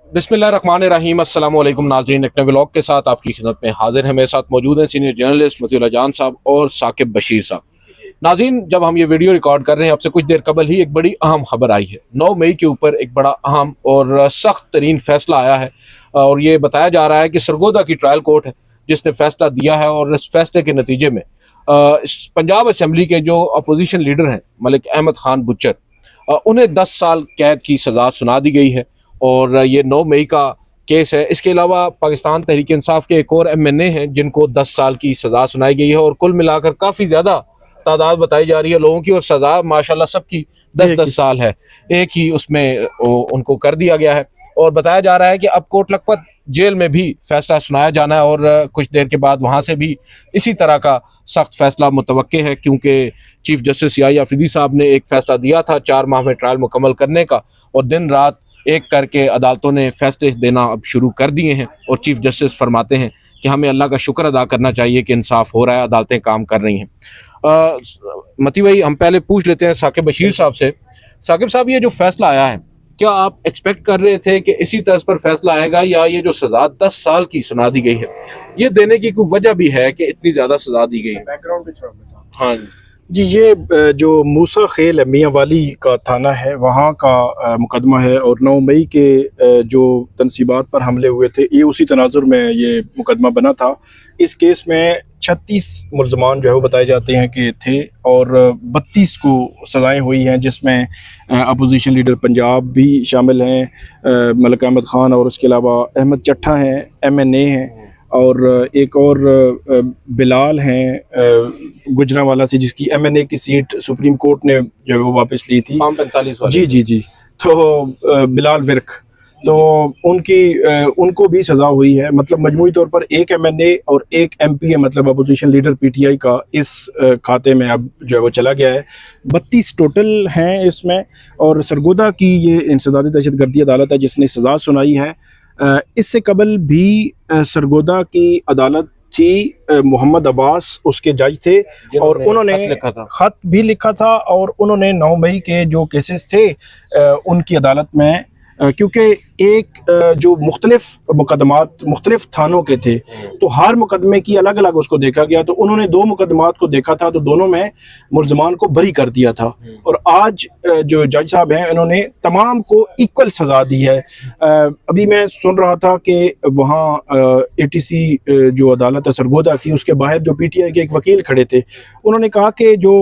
बिस्मिल्लाहिर्रहमानिर्रहीम। अस्सलाम वालेकुम नाज़रीन, एक नए व्लॉग के साथ आपकी खिदमत में हाजिर हैं। मेरे साथ मौजूद हैं सीनियर जर्नलिस्ट मतीउल्ला जान साहब और साकिब बशीर साहब। नाज़रीन, जब हम ये वीडियो रिकॉर्ड कर रहे हैं, अब से कुछ देर कबल ही एक बड़ी अहम खबर आई है। 9 मई के ऊपर एक बड़ा अहम और सख्त तरीन फैसला आया है और ये बताया जा रहा है कि सरगोदा की ट्रायल कोर्ट है जिसने फैसला दिया है और इस फैसले के नतीजे में इस पंजाब असम्बली के जो अपोजिशन लीडर हैं मलिक अहमद खान बुच्चर, उन्हें 10 साल कैद की सज़ा सुना दी गई है और ये 9 मई का केस है। इसके अलावा पाकिस्तान तहरीक इंसाफ के एक और MNA हैं जिनको 10 साल की सज़ा सुनाई गई है और कुल मिलाकर काफ़ी ज़्यादा तादाद बताई जा रही है लोगों की और सज़ा माशाल्लाह सबकी 10-10 साल है। एक ही उसमें उनको कर दिया गया है और बताया जा रहा है कि अब कोट लखपत जेल में भी फैसला सुनाया जाना है और कुछ देर के बाद वहाँ से भी इसी तरह का सख्त फैसला मुतवक्के है, क्योंकि चीफ जस्टिस याही आफरीदी साहब ने एक फ़ैसला दिया था 4 माह में ट्रायल मुकम्मल करने का और दिन रात एक करके अदालतों ने फैसले देना अब शुरू कर दिए हैं। और चीफ जस्टिस फरमाते हैं कि हमें अल्लाह का शुक्र अदा करना चाहिए कि इंसाफ हो रहा है, अदालतें काम कर रही हैं। मती भाई, हम पहले पूछ लेते हैं साकिब बशीर साहब से। साकिब साहब, ये जो फैसला आया है, क्या आप एक्सपेक्ट कर रहे थे कि इसी तर्ज पर फैसला आएगा या ये जो सज़ा 10 साल की सुना दी गई है, ये देने की कोई वजह भी है कि इतनी ज़्यादा सज़ा दी गई है? हाँ जी, ये जो मूसा खेल मियाँ वाली का थाना है वहाँ का मुकदमा है और 9 मई के जो तनसीबात पर हमले हुए थे, ये उसी तनाजुर में ये मुकदमा बना था। इस केस में 36 मुल्ज़मान जो है वो बताए जाते हैं कि थे और 32 को सज़ाएँ हुई हैं, जिसमें अपोजिशन लीडर पंजाब भी शामिल हैं, मलिक अहमद ख़ान, और उसके अलावा अहमद चट्ठा हैं, MNA हैं, और एक और बिलाल हैं गुजरांवाला से, जिसकी MNA की सीट सुप्रीम कोर्ट ने जो है वो वापस ली थी। 45 वाले। जी जी जी, तो बिलाल विर्क, तो उनको भी सज़ा हुई है। मतलब मजमूई तौर पर एक MNA और एक MP है, मतलब अपोजिशन लीडर PTI का, इस खाते में अब जो है वो चला गया है। 32 टोटल हैं इसमें। और सरगोदा की ये इंसदादी दहशतगर्दी अदालत है जिसने सज़ा सुनाई है। इससे कबल भी सरगोदा की अदालत थी, मोहम्मद अब्बास उसके जज थे और उन्होंने ख़त भी लिखा था और उन्होंने 9 मई के जो केसेस थे उनकी अदालत में, क्योंकि एक जो मुख्तलिफ मुकदमात मुख्तलिफ थानों के थे तो हर मुकदमे की अलग अलग उसको देखा गया, तो उन्होंने 2 मुकदमात को देखा था तो दोनों में मुल्ज़मान को बरी कर दिया था। और आज जो जज साहब हैं उन्होंने तमाम को इक्वल सज़ा दी है। अभी मैं सुन रहा था कि वहाँ ATC जो अदालत है सरगोदा की, उसके बाहर जो PTI के एक वकील खड़े थे, उन्होंने कहा कि जो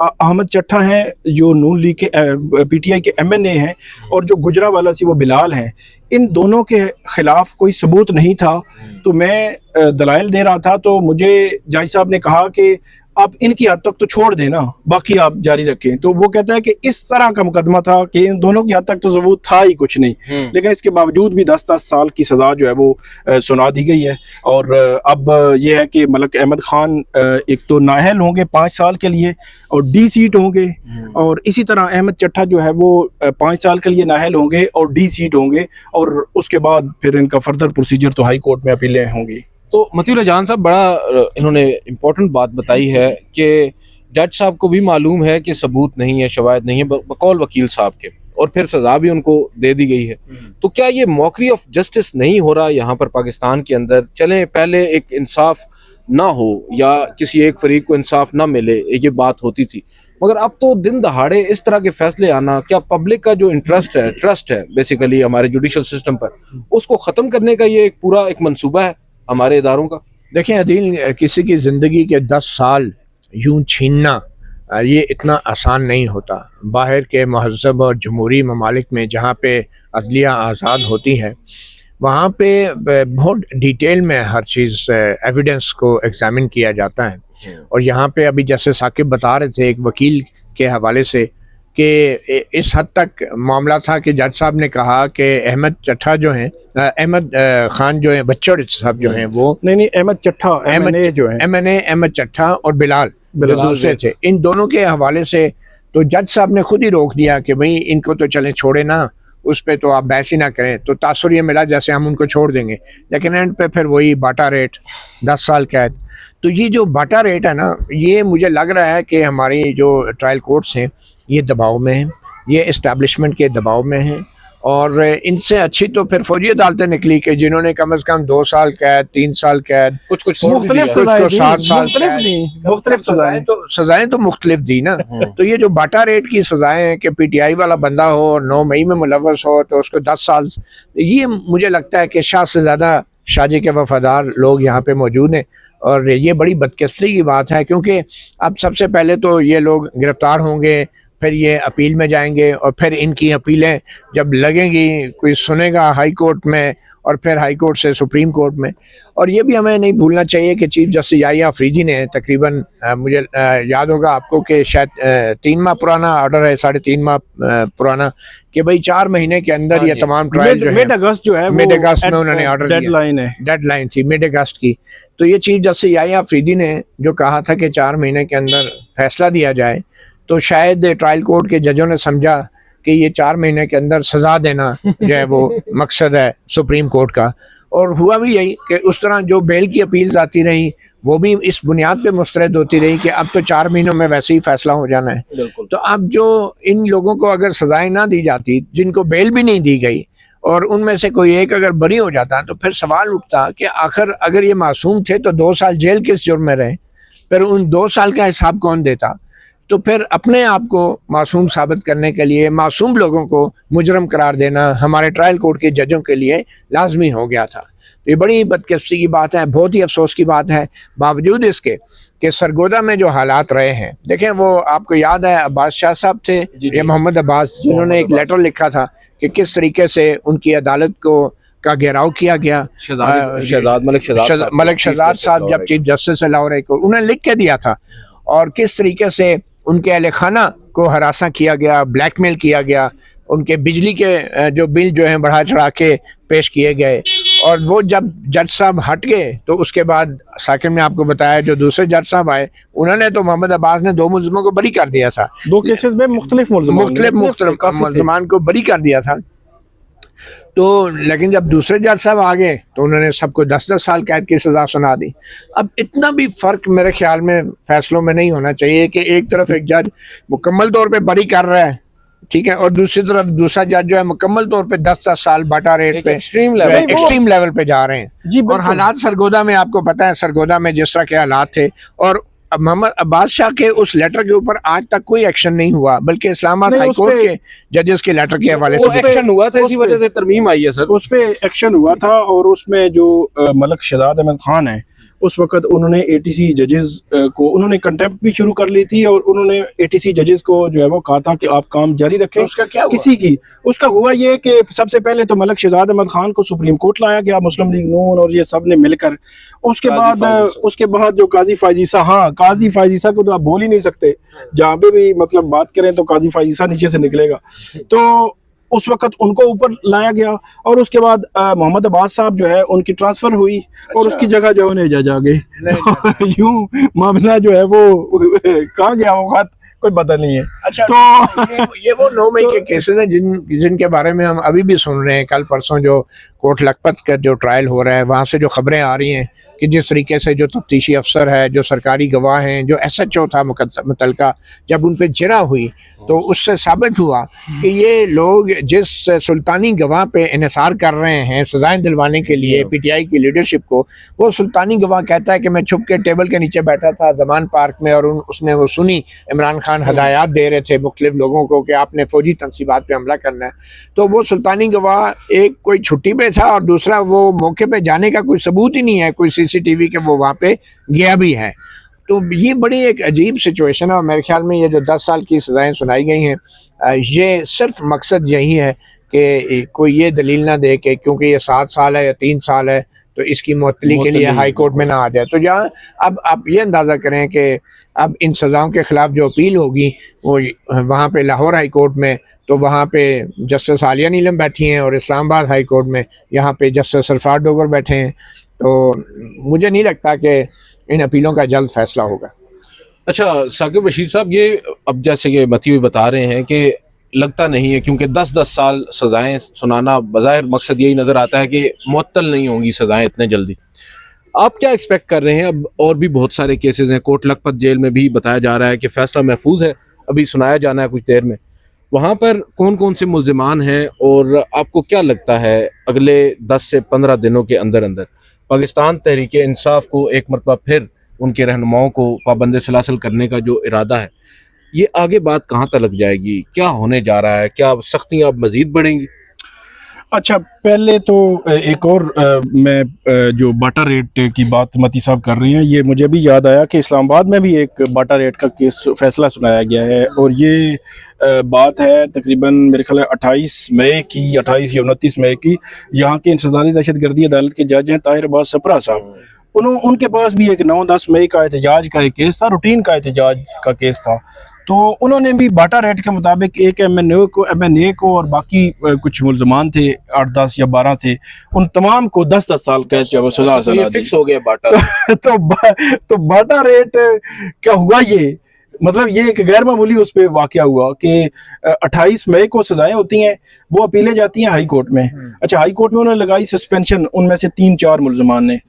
अहमद चट्ठा हैं जो नून लीग के PTI के MNA हैं और जो गुजरांवाला सी वो बिलाल हैं, इन दोनों के खिलाफ कोई सबूत नहीं था। तो मैं दलाइल दे रहा था तो मुझे जज साहब ने कहा कि आप इनकी हद तक तो छोड़ देना, बाकी आप जारी रखें। तो वो कहता है कि इस तरह का मुकदमा था कि इन दोनों की हद तक तो सबूत था ही कुछ नहीं, लेकिन इसके बावजूद भी 10-10 साल की सज़ा जो है वो सुना दी गई है। और अब ये है कि मलिक अहमद ख़ान एक तो नाअहल होंगे 5 साल के लिए और D सीट होंगे, और इसी तरह अहमद चट्ठा जो है वो 5 साल के लिए नाअहल होंगे और D सीट होंगे, और उसके बाद फिर इनका फर्दर प्रोसीजर तो हाई कोर्ट में अपीलें होंगी। तो मतीउल्ला जान साहब, बड़ा इन्होंने इम्पोर्टेंट बात बताई है कि जज साहब को भी मालूम है कि सबूत नहीं है, शवाहिद नहीं है, बकौल वकील साहब के, और फिर सज़ा भी उनको दे दी गई है। तो क्या ये मॉकरी ऑफ जस्टिस नहीं हो रहा यहाँ पर पाकिस्तान के अंदर? चलें, पहले एक इंसाफ ना हो या किसी एक फरीक को इंसाफ ना मिले, ये बात होती थी, मगर अब तो दिन दहाड़े इस तरह के फैसले आना, क्या पब्लिक का जो ट्रस्ट है बेसिकली हमारे जुडिशल सिस्टम पर, उसको ख़त्म करने का ये एक पूरा एक मंसूबा है हमारे इदारों का? देखें अदील, किसी की ज़िंदगी के 10 साल यूं छीनना ये इतना आसान नहीं होता। बाहर के महज़ब और जमहूरी ममालिक में जहाँ पे अदलिया आज़ाद होती है, वहाँ पे बहुत डिटेल में हर चीज़ एविडेंस को एग्ज़ामिन किया जाता है। और यहाँ पे अभी जैसे साकिब बता रहे थे एक वकील के हवाले से कि इस हद तक मामला था कि जज साहब ने कहा कि अहमद चट्ठा जो हैं, अहमद खान जो हैं, बच्चर साहब जो हैं, वो नहीं, अहमद चट्ठा MNA जो है, MNA अहमद चट्ठा और बिलाल जो दूसरे थे, इन दोनों के हवाले से तो जज साहब ने खुद ही रोक दिया कि भाई इनको तो चलें, छोड़े ना, उस पर तो आप बहस ही ना करें। तो तासुर ये मिला जैसे हम उनको छोड़ देंगे, लेकिन एंड पे फिर वही बाटा रेट 10 साल कैद। तो ये जो बाटा रेट है ना, ये मुझे लग रहा है कि हमारी जो ट्रायल कोर्ट्स हैं ये दबाव में हैं, ये इस्टेब्लिशमेंट के दबाव में हैं और इनसे अच्छी तो फिर फौजी अदालतें निकली कि जिन्होंने कम से कम 2 साल कैद, 3 साल कैद, कुछ मुख्तलिफ कुछ सजाएं को दी, 7 साल मुख्तलिफ सजाएं। सजाएं तो मुख्तलिफ दी ना। तो ये जो बाटा रेट की सजाएं हैं कि पीटीआई वाला बंदा हो और 9 मई में मुलव्वस हो तो उसको 10 साल, ये मुझे लगता है कि शाह से ज़्यादा शाहजी के वफादार लोग यहाँ पे मौजूद हैं। और ये बड़ी बदकिस्मती की बात है क्योंकि अब सबसे पहले तो ये लोग गिरफ्तार होंगे, फिर ये अपील में जाएंगे और फिर इनकी अपीलें जब लगेंगी, कोई सुनेगा हाई कोर्ट में और फिर हाई कोर्ट से सुप्रीम कोर्ट में। और ये भी हमें नहीं भूलना चाहिए कि चीफ जस्टिस याहिया अफरीदी ने तकरीबन मुझे याद होगा आपको कि शायद 3 माह पुराना ऑर्डर है, 3.5 माह पुराना, कि भाई 4 महीने के अंदर ये तमाम ट्रायल जो है मिड अगस्त जो है मिड अगस्त में उन्होंने ऑर्डर दिया, डेडलाइन है, डेडलाइन थी मिड अगस्त की। तो ये चीफ जस्टिस याहिया अफरीदी ने जो कहा था कि 4 महीने के अंदर फैसला दिया जाए, तो शायद ट्रायल कोर्ट के जजों ने समझा कि ये 4 महीने के अंदर सजा देना जो है वो मकसद है सुप्रीम कोर्ट का। और हुआ भी यही कि उस तरह जो बेल की अपील्स आती रही वो भी इस बुनियाद पे मुस्तरद होती रही कि अब तो 4 महीनों में वैसे ही फैसला हो जाना है। तो अब जो इन लोगों को अगर सजाएं ना दी जाती, जिनको बेल भी नहीं दी गई, और उनमें से कोई एक अगर बरी हो जाता, तो फिर सवाल उठता कि आखिर अगर ये मासूम थे तो 2 साल जेल किस जुर्म में रहे, फिर उन 2 साल का हिसाब कौन देता। तो फिर अपने आप को मासूम साबित करने के लिए मासूम लोगों को मुजरम करार देना हमारे ट्रायल कोर्ट के जजों के लिए लाजमी हो गया था। तो ये बड़ी बदकिस्मती की बात है, बहुत ही अफसोस की बात है। बावजूद इसके कि सरगोदा में जो हालात रहे हैं, देखें वो आपको याद है अब्बास शाह साहब थे या मोहम्मद अब्बास, जिन्होंने एक लेटर लिखा था कि किस तरीके से उनकी अदालत को का घेराव किया गया। मलिक शहजाद साहब जब चीफ जस्टिस लाहौर को उन्होंने लिख के दिया था, और किस तरीके से उनके अहले खाना को हरासा किया गया, ब्लैकमेल किया गया, उनके बिजली के जो बिल जो हैं बढ़ा चढ़ा के पेश किए गए। और वो जब जज साहब हट गए तो उसके बाद साकिब ने आपको बताया जो दूसरे जज साहब आए, उन्होंने तो मोहम्मद अब्बास ने 2 मुल्ज़िमों को बरी कर दिया था, 2 केसेस में मुख्तलिफ मुल्ज़िमान को बरी कर दिया था। तो लेकिन जब दूसरे जज साहब आ गए तो उन्होंने सबको 10-10 साल कैद की सज़ा सुना दी। अब इतना भी फ़र्क मेरे ख्याल में फ़ैसलों में नहीं होना चाहिए कि एक तरफ एक जज मुकम्मल तौर पे बरी कर रहा है, ठीक है, और दूसरी तरफ दूसरा जज जो है मुकम्मल तौर पे 10-10 साल बाटा रेट पे एक्सट्रीम लेवल पे जा रहे हैं। और हालात सरगोदा में आपको पता है, सरगोदा में जिस तरह के हालात थे, और मोहम्मद अब्बास शाह के उस लेटर के ऊपर आज तक कोई एक्शन नहीं हुआ, बल्कि इस्लामाबाद हाई कोर्ट के जजेस के लेटर के हवाले से एक्शन हुआ था, इसी वजह से तरमीम आई है सर, उस पे एक्शन हुआ था। और उसमें जो मलिक शहजाद अहमद खान है, उस वक्त उन्होंने एटीसी जजेस को उन्होंने कंटेम्प्ट भी शुरू कर ली थी, और उन्होंने एटीसी जजेस को जो है वो कहा था कि आप काम जारी रखें। तो उसका क्या हुआ? किसी की उसका हुआ ये कि सबसे पहले तो मलिक शहजाद अहमद खान को सुप्रीम कोर्ट लाया गया, मुस्लिम लीग नून और ये सब ने मिलकर। उसके बाद जो काजी फायजीसा, हाँ काजी फायजीसा को तो आप बोल ही नहीं सकते, जहाँ पे भी मतलब बात करें तो काजी फायजीसा नीचे से निकलेगा। तो उस वक्त उनको ऊपर लाया गया, और उसके बाद मोहम्मद अब्बास साहब जो है उनकी ट्रांसफर हुई, और उसकी जगह जो है जज आ गए। यूं मामला जो है वो कहाँ गया वो खत कोई पता नहीं है। अच्छा, तो ये वो 9 मई के केसेस हैं जिनके बारे में हम अभी भी सुन रहे हैं। कल परसों जो कोट लखपत का जो ट्रायल हो रहा है, वहाँ से जो खबरें आ रही हैं कि जिस तरीके से जो तफ्तीशी अफसर है, जो सरकारी गवाह हैं, जो SHO था मुतलका, जब उन पर जिरा हुई तो उससे साबित हुआ कि ये लोग जिस सुल्तानी गवाह पे इन्हिसार कर रहे हैं सजाएं दिलवाने के लिए PTI की लीडरशिप को, वो सुल्तानी गवाह कहता है कि मैं छुप के टेबल के नीचे बैठा था जमान पार्क में, और उसने वो सुनी इमरान खान हदायत दे रहे थे मुख्तलिफ लोगों को कि आपने फौजी तनसीबात पे हमला करना है। तो वो सुल्तानी गवाह एक कोई छुट्टी पे था, और दूसरा वो मौके पे जाने का कोई सबूत ही नहीं है, कोई CCTV के वो वहाँ पे गया भी है। तो ये बड़ी एक अजीब सिचुएशन है, और मेरे ख्याल में ये जो 10 साल की सज़ाएं सुनाई गई हैं, ये सिर्फ मकसद यही है कि कोई ये दलील ना दे कि क्योंकि ये 7 साल है या 3 साल है तो इसकी मुअत्तली के लिए हाई कोर्ट में ना आ जाए। तो जहाँ अब आप ये अंदाज़ा करें कि अब इन सज़ाओं के ख़िलाफ़ जो अपील होगी वो वहाँ पे लाहौर हाई कोर्ट में, तो वहाँ पे जस्टिस आलिया नीलम बैठी हैं, और इस्लामाबाद हाई कोर्ट में यहाँ पे जस्टिस सरफराज डोगर बैठे हैं। तो मुझे नहीं लगता कि इन अपीलों का जल्द फैसला होगा। अच्छा साकिब बशीर साहब, ये अब जैसे कि मती हुई बता रहे हैं कि लगता नहीं है, क्योंकि 10-10 साल सज़ाएं सुनाना बज़ाहिर मकसद यही नज़र आता है कि मुअत्तल नहीं होंगी सज़ाएं इतने जल्दी। आप क्या एक्सपेक्ट कर रहे हैं? अब और भी बहुत सारे केसेस हैं, कोट लखपत जेल में भी बताया जा रहा है कि फ़ैसला महफूज है, अभी सुनाया जाना है कुछ देर में। वहाँ पर कौन कौन से मुल्जिमान हैं और आपको क्या लगता है अगले 10 से 15 दिनों के अंदर अंदर पाकिस्तान तहरीक इंसाफ को एक मरतबा फिर उनके रहनुमाओं को पाबंद सलासल करने का जो इरादा है, ये आगे बात कहाँ तक लग जाएगी? क्या होने जा रहा है? क्या सख्तियाँ अब मज़ीद बढ़ेंगी? अच्छा, पहले तो एक और मैं जो बाटा रेट की बात मती साहब कर रहे हैं, ये मुझे भी याद आया कि इस्लामाबाद में भी एक बाटा रेट का केस फैसला सुनाया गया है। और ये बात है तकरीबन मेरे ख्याल है 28 मई की, 28 या 29 मई की। यहाँ के इंसदादी दहशतगर्दी अदालत के जज हैं ताहिर अब्बास सपरा साहब। उनके पास भी एक 9-10 मई का एहतजाज का एक केस था, रूटीन का एहतजाज का केस था। तो उन्होंने भी बाटा रेट के मुताबिक एक एमएनए को और बाकी कुछ मुल्जमान थे, 8-10 या 12 थे, उन तमाम को 10-10 साल कैद जो सजा ये फिक्स हो गया बाटा। तो बाटा रेट क्या हुआ? ये मतलब ये एक गैर मामूली उस पर वाक़या हुआ कि 28 मई को सजाएं होती हैं, वो अपीलें जाती हैं हाई कोर्ट में। अच्छा, हाई कोर्ट में उन्होंने लगाई सस्पेंशन, उनमें से 3-4 मुल्जमान ने।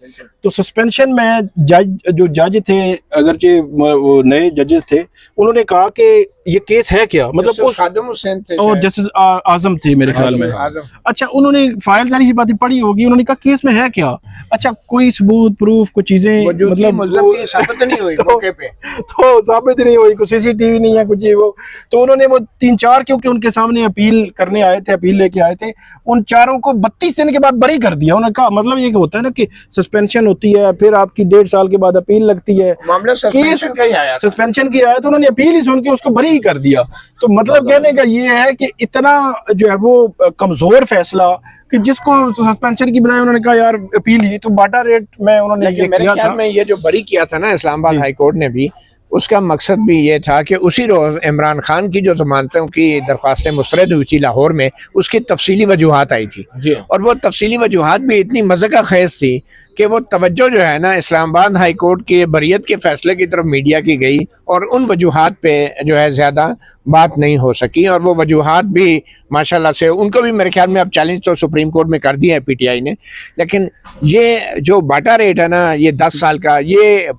तो सस्पेंशन में जज थे, अगरचे वो नए जजेस थे, उन्होंने कहा कि ये केस है क्या, मतलब उस खादिम हुसैन थे और जस्टिस आजम थे मेरे ख्याल में। अच्छा, उन्होंने फाइल जारी सी बातें पढ़ी होगी, उन्होंने कहा केस में है क्या? अच्छा, कोई सबूत प्रूफ कुछ चीजें मतलब साबित नहीं हुई मौके पे, तो साबित नहीं हुई, कुछ सीसीटीवी नहीं है कुछ ये वो। तो उन्होंने वो 3-4 क्योंकि उनके सामने अपील करने आए थे, अपील लेके आए थे, उन चारों को 32 दिन के बाद बरी कर दिया। उन्होंने कहा मतलब ये होता है ना कि सस्पेंशन होती है, फिर आपकी 1.5 साल के बाद अपील लगती है, मामला सस्पेंशन का ही आया, सस्पेंशन की आया, तो उन्होंने अपील ही सुन के उसको बरी कर दिया। तो मतलब कहने का ये है कि इतना जो है वो कमजोर फैसला कि जिसको सस्पेंशन की बजाय उन्होंने कहा यार अपील ही। तो बाटा रेट में उन्होंने मेरे ख्याल में ये जो बरी किया था ना इस्लामाबाद हाई कोर्ट ने भी, उसका मकसद भी ये था कि उसी रोज़ इमरान खान की जो जमानतों की दरख्वास्तें मुस्तरद हुई थी लाहौर में, उसकी तफसीली वजूहात आई थी। और वो तफसीली वजूहात भी इतनी मज़े खेज़ थी कि वो तवज्जो जो है ना इस्लामाबाद हाई कोर्ट के बरियत के फैसले की तरफ मीडिया की गई, और उन वजूहात पे जो है ज़्यादा बात नहीं हो सकी। और वो वजूहात भी माशाल्लाह से उनको भी मेरे ख्याल में अब चैलेंज तो सुप्रीम कोर्ट में कर दिया है पीटीआई ने। लेकिन ये जो बाटा रेट है ना, ये 10 साल का, ये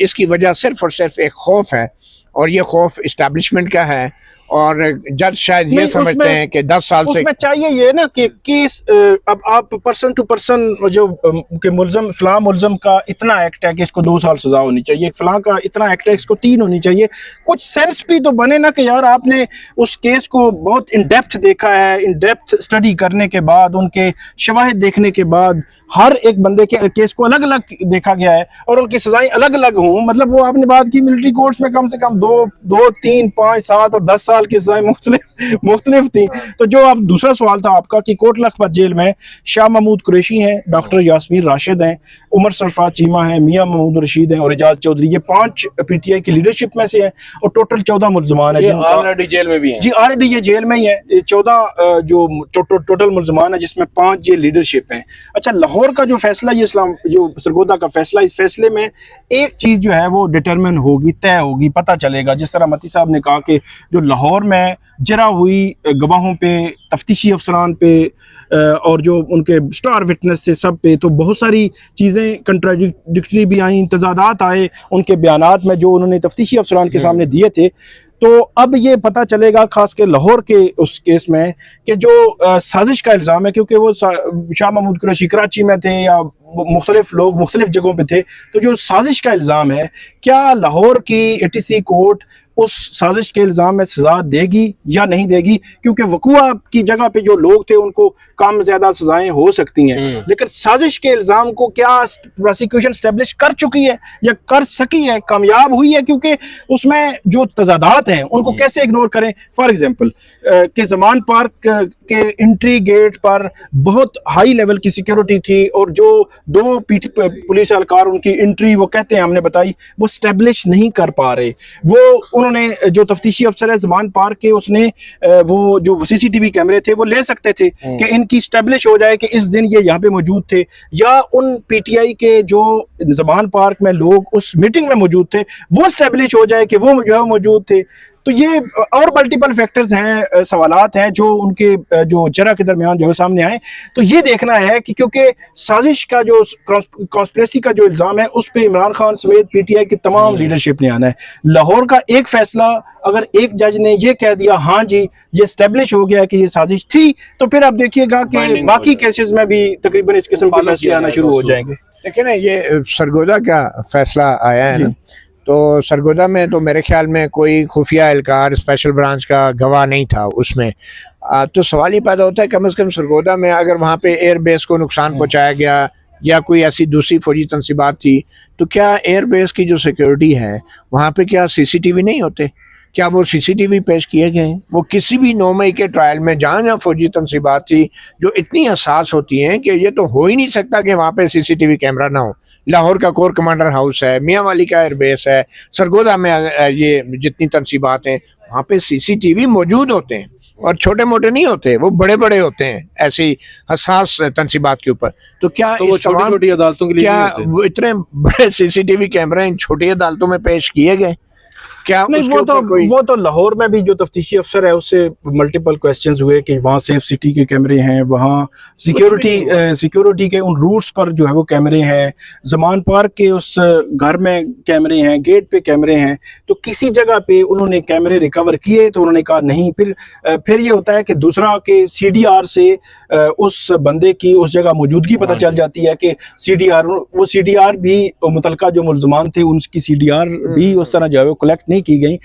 इसकी वजह सिर्फ और सिर्फ एक खौफ है, और ये खौफ इस्टेब्लिशमेंट का है। और जज शायद ये समझते हैं कि 10 साल से उसमें चाहिए ये ना कि केस अब आप पर्सन टू पर्सन जो कि मुल्ज़म फलां मुल्ज़म का इतना एक्ट है कि इसको 2 साल सजा होनी चाहिए, फलां का इतना एक्ट है इसको 3 होनी चाहिए, कुछ सेंस भी तो बने ना कि यार आपने उस केस को बहुत इन डेप्थ देखा है, इन डेप्थ स्टडी करने के बाद, उनके शवाहिद देखने के बाद हर एक बंदे के केस को अलग अलग देखा गया है और उनकी सजाएं अलग अलग हों। मतलब वो आपने बात की मिलिट्री कोर्ट्स में कम से कम 2, 3, 5, 7 और 10 साल की सजाएं मुख्तलिफ थी। तो जो आप दूसरा सवाल था आपका कि कोट लखपत जेल में शाह महमूद कुरैशी हैं, डॉक्टर यास्मीन राशिद हैं, उमर सरफराज चीमा हैं, मियां महमूद रशीद हैं और एजाज चौधरी, ये 5 पीटीआई की लीडरशिप में से हैं और टोटल 14 मुल्जमान है ऑलरेडी जेल में भी हैं। जी ऑलरेडी ये जेल में ही है। 14 जो टोटल मुल्जमान है जिसमें 5 ये लीडरशिप हैं। अच्छा, लाहौर का जो फैसला, ये इस्लाम जो सरगोदा का फैसला, इस फैसले में एक चीज जो है वो डिटरमिन होगी, तय होगी, पता चलेगा। जिस तरह मती साहब ने कहा कि जो लाहौर में जरा हुई गवाहों पे, तफ्तीशी अफसरान पे और जो उनके स्टार विटनेस से सब पे, तो बहुत सारी चीज़ें कंट्राडिक्टरी भी आई, तजादात आए उनके बयानात में जो उन्होंने तफ्तीशी अफसरान के सामने दिए थे। तो अब ये पता चलेगा खास के लाहौर के उस केस में कि जो साजिश का इल्ज़ाम है, क्योंकि वो शाह महमूद कुरैशी कराची में थे या मुख्तलिफ लोग मुख्तलिफ जगहों पे थे, तो जो साजिश का इल्ज़ाम है, क्या लाहौर की एटीसी कोर्ट उस साजिश के इल्ज़ाम में सजा देगी या नहीं देगी? क्योंकि वक़ुआ की जगह पे जो लोग थे उनको कम ज़्यादा सजाएं हो सकती हैं, लेकिन साजिश के इल्ज़ाम को क्या प्रोसिक्यूशन स्टैब्लिश कर चुकी है या कर सकी है, कामयाब हुई है? क्योंकि उसमें जो तजादात हैं उनको कैसे इग्नोर करें? फॉर एग्जाम्पल के ज़मान पार्क के एंट्री गेट पर बहुत हाई लेवल की सिक्योरिटी थी और जो 2 पुलिस एहलकार उनकी एंट्री वो कहते हैं हमने बताई वो स्टैब्लिश नहीं कर पा रहे। वो उन्होंने जो तफ्तीशी अफसर है ज़मान पार्क के, उसने वो जो सीसीटीवी कैमरे थे वो ले सकते थे कि इनकी स्टैब्लिश हो जाए कि इस दिन ये यहाँ पे मौजूद थे, या उन पीटीआई के जो ज़मान पार्क में लोग उस मीटिंग में मौजूद थे वो स्टैब्लिश हो जाए कि वो जो है मौजूद थे। तो ये और मल्टीपल फैक्टर्स हैं, सवालात हैं जो उनके जो जरा के दरमियान जो है सामने आए। तो ये देखना है कि क्योंकि साजिश का जो कॉन्स्पिरेसी का जो इल्ज़ाम है उस पे इमरान खान समेत पीटीआई की तमाम लीडरशिप ने आना है। लाहौर का एक फैसला अगर एक जज ने ये कह दिया हाँ जी ये स्टेब्लिश हो गया कि ये साजिश थी, तो फिर आप देखिएगा कि बाकी केसेस में भी तकरीबन इस किस्म के फैसले आना शुरू हो जाएंगे। लेकिन ये सरगोदा का फैसला आया है ना, तो सरगोदा में तो मेरे ख्याल में कोई खुफिया एहलकार स्पेशल ब्रांच का गवाह नहीं था उसमें। तो सवाल ये पैदा होता है कम से कम सरगोदा में अगर वहाँ पे एयरबेस को नुकसान पहुँचाया गया या कोई ऐसी दूसरी फौजी तनसीबात थी, तो क्या एयरबेस की जो सिक्योरिटी है वहाँ पे क्या सीसीटीवी नहीं होते? क्या वो सीसीटीवी पेश किए गए? वो किसी भी 9 मई के ट्रायल में जहाँ जहाँ फौजी तनसीबात थी जो इतनी हसास होती हैं कि ये तो हो ही नहीं सकता कि वहाँ पे सीसीटीवी कैमरा ना हो। लाहौर का कोर कमांडर हाउस है, मियाँ वाली का एयरबेस है, सरगोदा में ये जितनी तनसीबात हैं वहाँ पे सीसीटीवी मौजूद होते हैं और छोटे मोटे नहीं होते, वो बड़े बड़े होते हैं ऐसी हसास तनसीबात के ऊपर। तो क्या तो वो छोटी अदालतों के लिए क्या वो इतने बड़े सीसीटीवी कैमरे इन छोटी अदालतों में पेश किए गए? क्या नहीं, वो तो लाहौर में भी जो तफ्तीशी अफसर है उससे मल्टीपल क्वेश्चंस हुए कि वहाँ सेफ सिटी के कैमरे हैं, वहाँ सिक्योरिटी के उन रूट्स पर जो है वो कैमरे हैं, जमान पार्क के उस घर में कैमरे हैं, गेट पे कैमरे हैं। तो किसी जगह पे उन्होंने कैमरे रिकवर किए तो उन्होंने कहा नहीं। फिर ये होता है कि दूसरा के CDR से उस बंदे की उस जगह मौजूदगी पता चल जाती है कि वो CDR भी मुतलका जो मुल्ज़मान थे उनकी CDR भी उस तरह जो है वो कलेक्ट नहीं की गई।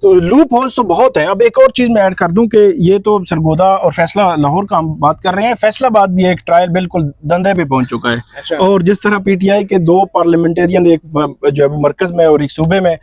तो लूप होल्स तो बहुत है। अब एक और चीज़ मैं ऐड कर दूं कि ये तो सरगोदा और फैसला लाहौर का हम बात कर रहे हैं, फैसलाबाद भी एक ट्रायल बिल्कुल धंधे पे पहुंच चुका है। अच्छा। और जिस तरह पीटीआई के 2 पार्लियामेंटेरियन, एक जो है मरकज़ में और एक सूबे में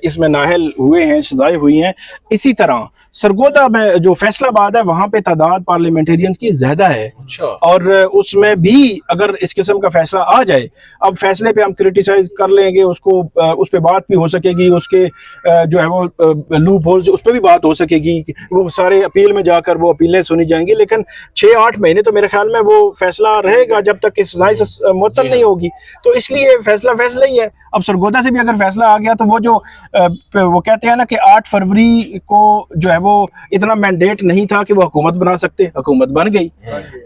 इसमें नाहल हुए हैं, सजाएं हुई हैं, इसी तरह सरगोदा में जो फैसलाबाद है वहाँ पे तादाद पार्लियामेंटेरियंस की ज़्यादा है। अच्छा। और उसमें भी अगर इस किस्म का फैसला आ जाए, अब फैसले पे हम क्रिटिसाइज कर लेंगे उसको, उस पर बात भी हो सकेगी, उसके जो है वो लूप होल्स उस पर भी बात हो सकेगी, वो सारे अपील में जाकर वो अपीलें सुनी जाएंगी। लेकिन 6-8 महीने तो मेरे ख्याल में वो फैसला रहेगा जब तक कि सज़ाएं मुअत्तल नहीं होगी। तो इसलिए फैसला ही है। अब सरगोदा से भी अगर फैसला आ गया तो वो कहते हैं ना कि 8 फरवरी को जो है वो इतना मैंडेट नहीं था कि वो हुकूमत बना सकते, हुकूमत बन गई।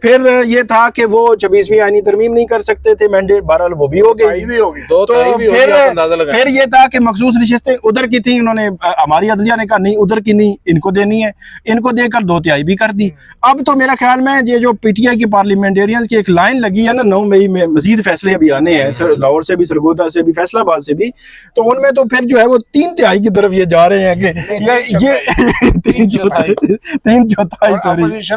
फिर ये था कि वो 26वीं आईनी तरमीम नहीं कर सकते थे, मैंडेट बहरहाल वो भी हो गई। तो फिर ये था कि मखसूस नशिस्तें उधर की थी, उन्होंने हमारी अदलिया ने कहा नहीं उधर की नहीं, इनको देनी है, इनको देकर 2 तिहाई भी कर दी। अब तो मेरा ख्याल में ये जो पीटीआई की पार्लियामेंटेरियंस की एक लाइन लगी है ना, 9 मई में मजीद फैसले अभी आने हैं, लाहौर से भी, सरगोदा से भी, फैसलाबाद से भी, तो उनमें तो फिर जो है वो 3 तिहाई की तरफ ये जा रहे हैं कि ये 3 चौथाई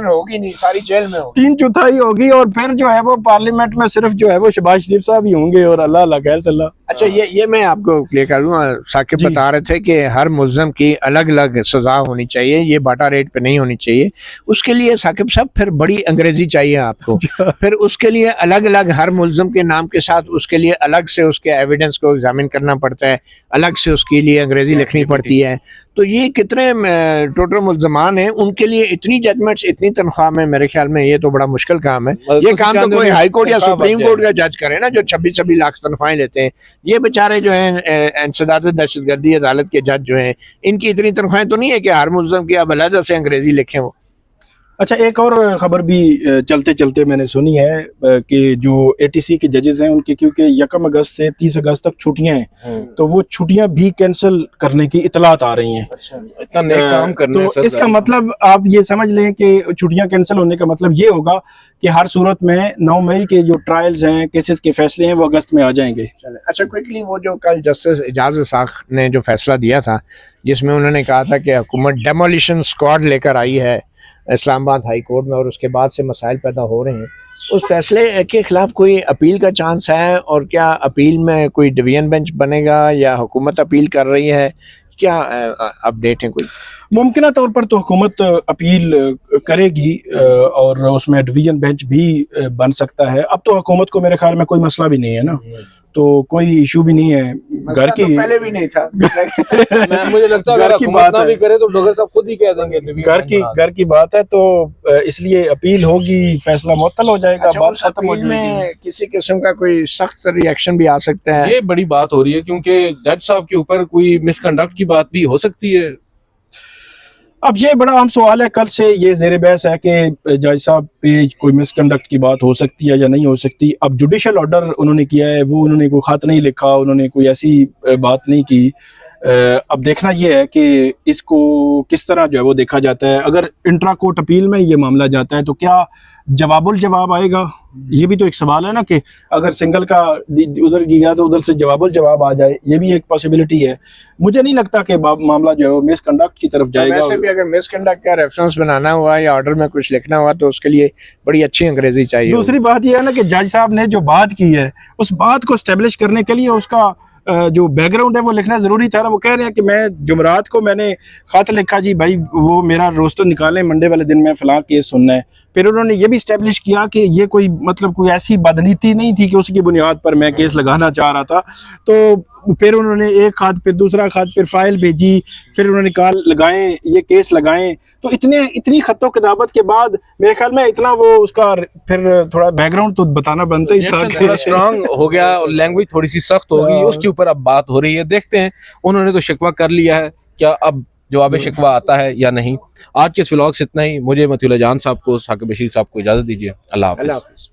होगी नहीं, सारी जेल में होगी, 3 चौथाई होगी। और फिर जो है वो पार्लियामेंट में सिर्फ जो है वो शहबाज शरीफ साहब ही होंगे और अल्लाह खैर सल्ला। अच्छा, ये मैं आपको क्लियर कर दूं, साकिब बता रहे थे कि हर मुल्ज़म की अलग अलग सजा होनी चाहिए, ये बाटा रेट पे नहीं होनी चाहिए। उसके लिए साकिब साहब फिर बड़ी अंग्रेजी चाहिए आपको, फिर उसके लिए अलग अलग हर मुल्ज़म के नाम के साथ उसके लिए अलग से उसके एविडेंस को एग्जामिन करना पड़ता है, अलग से उसके लिए अंग्रेजी लिखनी पड़ती है। तो ये कितने टोटल मुल्ज़मान हैं, उनके लिए इतनी जजमेंट्स, इतनी तनख्वाह में, मेरे ख्याल में ये तो बड़ा मुश्किल काम है। ये काम तो कोई हाई कोर्ट या सुप्रीम कोर्ट का जज करे ना, जो 26 लाख तनख्वाहें लेते हैं। ये बेचारे जो हैं इंसदाद दहशतगर्दी अदालत के जज जो हैं, इनकी इतनी तनख्वाहें तो नहीं है कि हर मुल्ज़म की अब अलग से अंग्रेजी लिखें वो। अच्छा, एक और खबर भी चलते चलते मैंने सुनी है कि जो ATC के जजेस हैं उनकी, क्योंकि 1 अगस्त से 30 अगस्त तक छुट्टियां हैं, तो वो छुट्टियां भी कैंसिल करने की इतलात आ रही हैं। अच्छा, इतना नेक काम करने तो इसका मतलब आप ये समझ लें कि छुट्टियां कैंसिल होने का मतलब ये होगा कि हर सूरत में 9 मई के जो ट्रायल्स हैं, केसेस के फैसले हैं, वो अगस्त में आ जाएंगे। अच्छा, क्विकली वो जो कल जस्टिस एजाज रसाख ने जो फैसला दिया था, जिसमें उन्होंने कहा था कि हुकूमत डेमोलिशन स्क्वाड लेकर आई है इस्लामाबाद हाई कोर्ट में और उसके बाद से मसाइल पैदा हो रहे हैं, उस फैसले के खिलाफ कोई अपील का चांस है? और क्या अपील में कोई डिवीजन बेंच बनेगा या हुकूमत अपील कर रही है? क्या अपडेट है कोई? मुमकिन तौर पर तो हुकूमत अपील करेगी और उसमें डिवीजन बेंच भी बन सकता है। अब तो हुकूमत को मेरे ख्याल में कोई मसला भी नहीं है ना, तो कोई इशू भी नहीं है। घर की तो पहले भी नहीं था। मुझे लगता है घर अगर की हुकूमत बात ना है। भी करे तो डॉक्टर साहब खुद ही कह देंगे घर की बात है, तो इसलिए अपील होगी, फैसला मुअत्तल हो जाएगा, अच्छा, बात उस खत्म हो अपील जाएगी। में किसी किस्म का कोई सख्त रिएक्शन भी आ सकता है? ये बड़ी बात हो रही है क्योंकि जज साहब के ऊपर कोई मिसकंडक्ट की बात भी हो सकती है। अब ये बड़ा अहम सवाल है, कल से ये ज़ेर बहस है कि जज साहब पे कोई मिसकंडक्ट की बात हो सकती है या नहीं हो सकती। अब जुडिशल ऑर्डर उन्होंने किया है, वो उन्होंने कोई ख़त नहीं लिखा, उन्होंने कोई ऐसी बात नहीं की। अब देखना ये है कि इसको किस तरह जो है वो देखा जाता है। अगर इंट्रा कोर्ट अपील में ये मामला जाता है तो क्या जवाबुल जवाब आएगा, ये भी तो एक सवाल है ना, कि अगर सिंगल का उधर गया तो उधर से जवाबुल जवाब आ जाए, ये भी एक पॉसिबिलिटी है। मुझे नहीं लगता कि मामला जो है वो मिसकंडक्ट की तरफ जाएगा। वैसे भी अगर मिसकंडक्ट का रेफरेंस बनाना हुआ या ऑर्डर में कुछ लिखना हुआ तो उसके लिए बड़ी अच्छी अंग्रेजी चाहिए। दूसरी बात यह है ना कि जज साहब ने जो बात की है उस बात को स्टेब्लिश करने के लिए उसका जो बैकग्राउंड है वो लिखना ज़रूरी था ना। वो कह रहे हैं कि मैं जुमरात को मैंने ख़त लिखा जी भाई वो मेरा रोस्टर निकालें, मंडे वाले दिन में फ़लाँ केस सुनना है। फिर उन्होंने ये भी स्टेब्लिश किया कि ये कोई मतलब कोई ऐसी बदनीति नहीं थी कि उसकी बुनियाद पर मैं केस लगाना चाह रहा था। तो फिर उन्होंने एक खत, फिर दूसरा खत, फिर फाइल भेजी, फिर उन्होंने कहा लगाएं ये केस लगाएं। तो इतनी खतों किताबत के बाद मेरे ख्याल में इतना वो उसका फिर थोड़ा बैकग्राउंड तो बताना बनता ही था। थोड़ा स्ट्रांग हो गया और लैंग्वेज थोड़ी सी सख्त हो गई, उसके ऊपर अब बात हो रही है। देखते हैं, उन्होंने तो शिकवा कर लिया है, क्या अब जवाब शिकवा आता है या नहीं। आज के इस व्लॉग से इतना ही। मुझे मतीउल्लाह जान साहब को, साकिब बशीर साहब को इजाज़त दीजिए। अल्लाह हाफ़िज़।